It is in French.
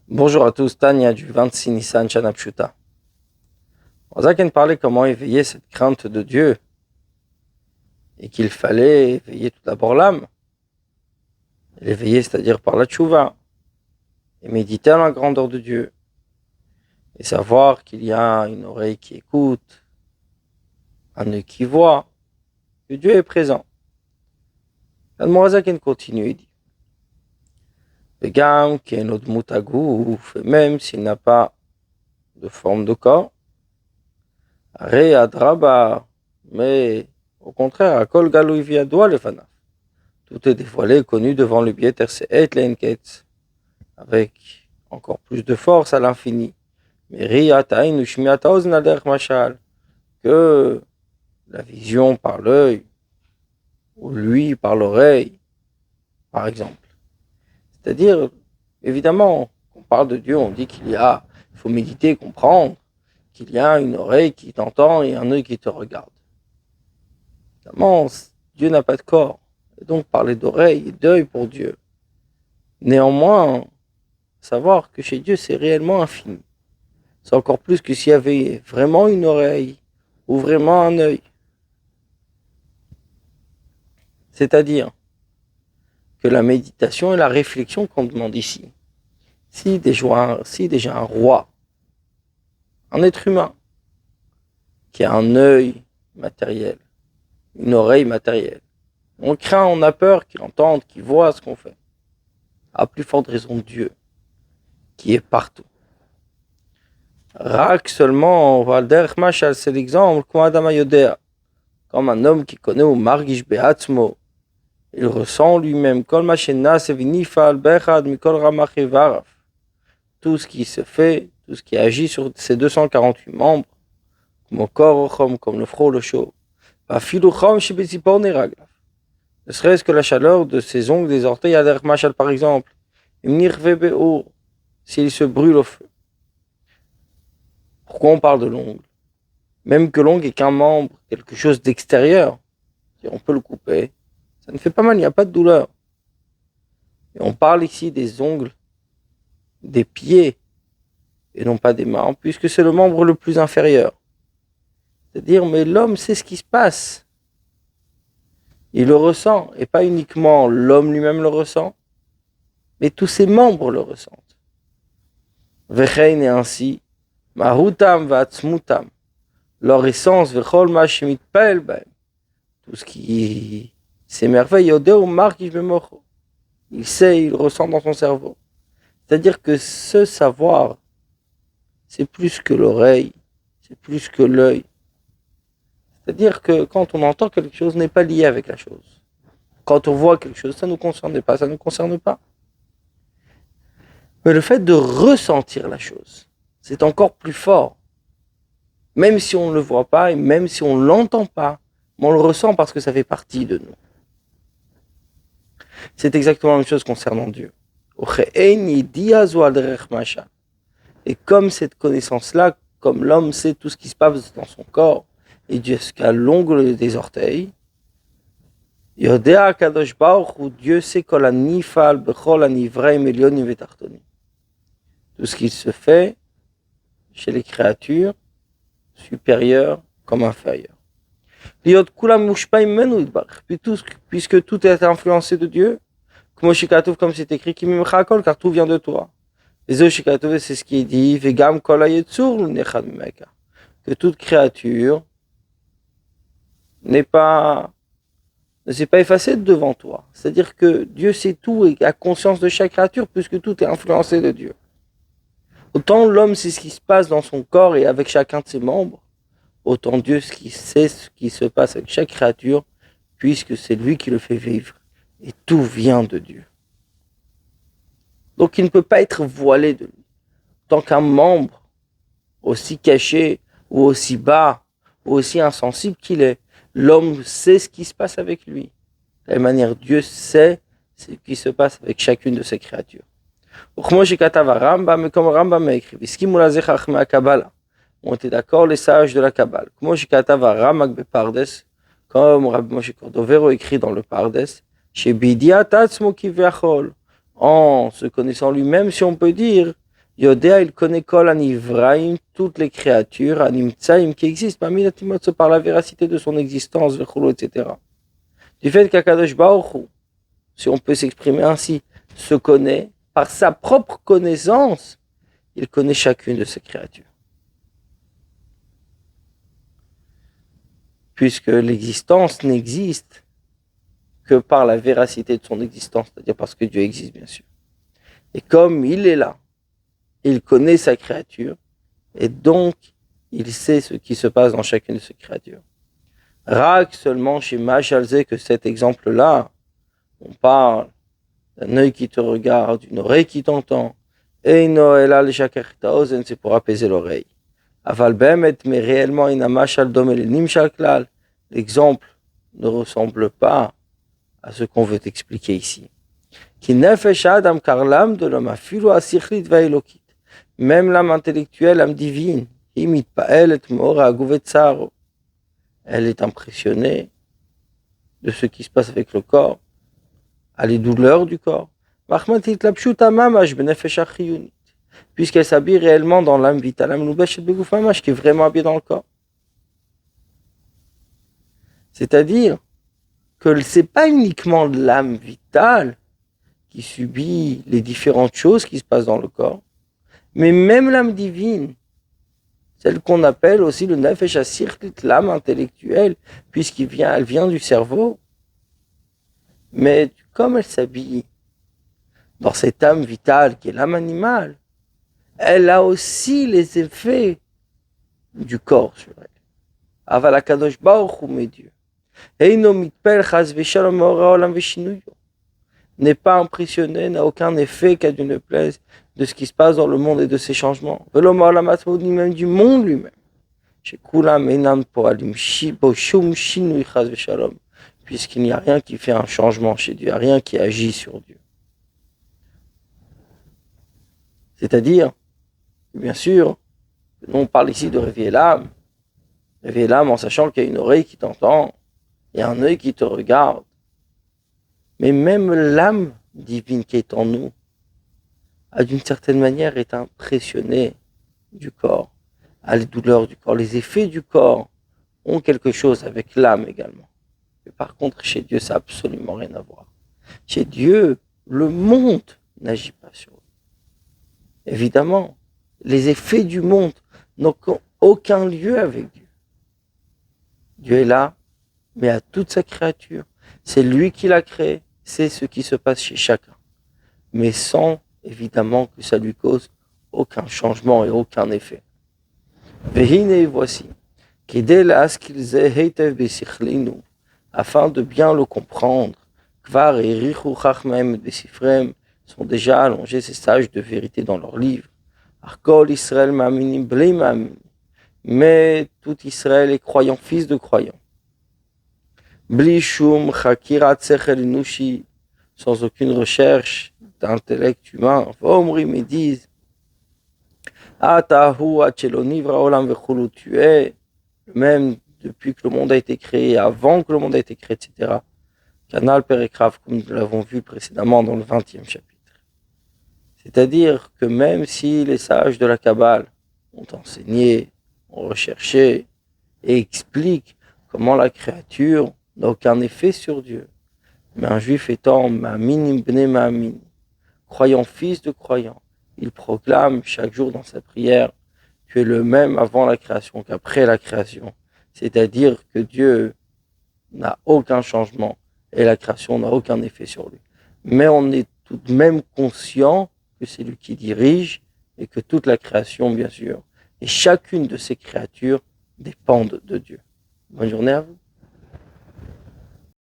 Bonjour à tous, Tania du 26 Nissan Shana Pshuta. Zaken parlait comment éveiller cette crainte de Dieu et qu'il fallait éveiller tout d'abord l'âme. L'éveiller, c'est-à-dire par la tchouva, et méditer à la grandeur de Dieu et savoir qu'il y a une oreille qui écoute, un œil qui voit, que Dieu est présent. Zaken continue et dit Vegam qui est notre moutagouf, même s'il n'a pas de forme de corps, Ré Adraba, mais au contraire, à Kol Galou Viadoua le Fana. Tout est dévoilé, connu devant le biais Terseet Lenketz, avec encore plus de force à l'infini. Mais Riataïn Ushmiata Oznader Machal, que la vision par l'œil, ou lui par l'oreille, par exemple. C'est-à-dire, évidemment, quand on parle de Dieu, on dit il faut méditer, comprendre, qu'il y a une oreille qui t'entend et un œil qui te regarde. Évidemment, Dieu n'a pas de corps. Et donc parler d'oreille et d'œil pour Dieu. Néanmoins, savoir que chez Dieu, c'est réellement infini. C'est encore plus que s'il y avait vraiment une oreille ou vraiment un œil. C'est-à-dire que la méditation et la réflexion qu'on demande ici, si déjà un roi, un être humain, qui a un œil matériel, une oreille matérielle, on craint, on a peur qu'il entende, qu'il voit ce qu'on fait. À plus forte raison Dieu, qui est partout. Rak seulement, Valder Machal, c'est l'exemple, comme un homme qui connaît au Margish Beatzmo, il ressent lui-même, Kol Machena, Sevinifal, Bechad, Mikol Ramach et Varaf. Tout ce qui se fait, tout ce qui agit sur ces 248 membres, comme au corps, comme le front, le chaud, Afiluchom, Shibezipon et Raglaf. Ne serait-ce que la chaleur de ses ongles, des orteils, Ader Machal par exemple, Imnir Vebeur, s'il se brûle au feu. Pourquoi on parle de l'ongle? Même que l'ongle est qu'un membre, quelque chose d'extérieur, on peut le couper, ça ne fait pas mal, il n'y a pas de douleur. Et on parle ici des ongles, des pieds, et non pas des mains, puisque c'est le membre le plus inférieur. C'est-à-dire, mais l'homme sait ce qui se passe. Il le ressent, et pas uniquement l'homme lui-même le ressent, mais tous ses membres le ressentent. Vechein est ainsi, Mahutam vatzmutam, leur essence, vechol mashimit pael baem, tout ce qui s'émerveille, odeo markish bemocho. Il sait, il ressent dans son cerveau. C'est-à-dire que ce savoir, c'est plus que l'oreille, c'est plus que l'œil. C'est-à-dire que quand on entend quelque chose, n'est pas lié avec la chose. Quand on voit quelque chose, ça ne nous concerne pas, ça ne nous concerne pas. Mais le fait de ressentir la chose, c'est encore plus fort. Même si on ne le voit pas et même si on ne l'entend pas, mais on le ressent parce que ça fait partie de nous. C'est exactement la même chose concernant Dieu. Et comme cette connaissance-là, comme l'homme sait tout ce qui se passe dans son corps, et jusqu'à l'ongle des orteils, Dieu sait tout ce qui se fait chez les créatures, supérieures comme inférieures. Puisque tout est influencé de Dieu, comme c'est écrit, car tout vient de toi. C'est ce qui est dit, que toute créature ne s'est pas effacée devant toi. C'est-à-dire que Dieu sait tout et a conscience de chaque créature, puisque tout est influencé de Dieu. Autant l'homme sait ce qui se passe dans son corps et avec chacun de ses membres, autant Dieu sait ce qui se passe avec chaque créature, puisque c'est lui qui le fait vivre. Et tout vient de Dieu. Donc il ne peut pas être voilé de lui. Tant qu'un membre, aussi caché, ou aussi bas, ou aussi insensible qu'il est, l'homme sait ce qui se passe avec lui. De la même manière, Dieu sait ce qui se passe avec chacune de ses créatures. Mais comme Rambam a écrit, on était d'accord les sages de la Kabbale. Comme Rabbi Moshe Cordovero écrit dans le Pardes, en se connaissant lui-même, si on peut dire, Yodea, il connaît Kol Anivraim, toutes les créatures, Animtsaim, qui existent, Maminatimot, par la véracité de son existence, etc. Du fait qu'Akadosh Baruch Hu, si on peut s'exprimer ainsi, se connaît, par sa propre connaissance, il connaît chacune de ces créatures. Puisque l'existence n'existe que par la véracité de son existence, c'est-à-dire parce que Dieu existe, bien sûr. Et comme il est là, il connaît sa créature, et donc il sait ce qui se passe dans chacune de ces créatures. Rak seulement chez Machalzé, que cet exemple-là, on parle d'un œil qui te regarde, d'une oreille qui t'entend, et Noël c'est pour apaiser l'oreille. Aval Bemet, mais réellement, l'exemple ne ressemble pas à ce qu'on veut expliquer ici. Qui nefesh adam karlam de l'homme afilo asichlit vailokit. Même l'âme intellectuelle, l'âme divine, imite pas elle, elle est impressionnée de ce qui se passe avec le corps, à les douleurs du corps. Puisqu'elle s'habille réellement dans l'âme vitale, qui est vraiment habillée dans le corps. C'est-à-dire que ce n'est pas uniquement l'âme vitale qui subit les différentes choses qui se passent dans le corps, mais même l'âme divine, celle qu'on appelle aussi le nefesh asirklit, l'âme intellectuelle, elle vient du cerveau. Mais comme elle s'habille dans cette âme vitale qui est l'âme animale, elle a aussi les effets du corps sur elle. Aval HaKadosh Baruch Hu, mes dieux, n'est pas impressionné, n'a aucun effet qu'à Dieu ne plaise de ce qui se passe dans le monde et de ses changements. Ni même du monde lui-même. Puisqu'il n'y a rien qui fait un changement chez Dieu, rien qui agit sur Dieu. C'est-à-dire, bien sûr, nous on parle ici de réveiller l'âme en sachant qu'il y a une oreille qui t'entend, il y a un œil qui te regarde. Mais même l'âme divine qui est en nous, d'une certaine manière, est impressionnée du corps, à les douleurs du corps. Les effets du corps ont quelque chose avec l'âme également. Mais par contre, chez Dieu, ça n'a absolument rien à voir. Chez Dieu, le monde n'agit pas sur lui. Évidemment, les effets du monde n'ont aucun lieu avec Dieu. Dieu est là, mais à toute sa créature. C'est lui qui l'a créé, c'est ce qui se passe chez chacun. Mais sans, évidemment, que ça lui cause aucun changement et aucun effet. Vehine, voici, afin de bien le comprendre, Kvar et Richu Chachmaim Besifrem sont déjà allongés ces sages de vérité dans leurs livres. Arkol Israël Ma'aminim Blei Ma'aminim. Mais tout Israël est croyant, fils de croyant. Bli Shum Chakirat Sechel Nushi, sans aucune recherche d'intellect humain. Vomrim, ils disent Atahu Achelonivra Olam Vechulu, tu es même depuis que le monde a été créé, avant que le monde a été créé, etc. Canal Perekrav, comme nous l'avons vu précédemment dans le 20e chapitre. C'est-à-dire que même si les sages de la Kabbale ont enseigné, ont recherché et expliquent comment la créature n'a aucun effet sur Dieu, mais un juif étant Ma'aminim Bnei Ma'amin, croyant fils de croyant, il proclame chaque jour dans sa prière: tu es le même avant la création qu'après la création. C'est-à-dire que Dieu n'a aucun changement et la création n'a aucun effet sur lui. Mais on est tout de même conscient que c'est lui qui dirige et que toute la création, bien sûr, et chacune de ces créatures dépendent de Dieu. Bonne journée à vous.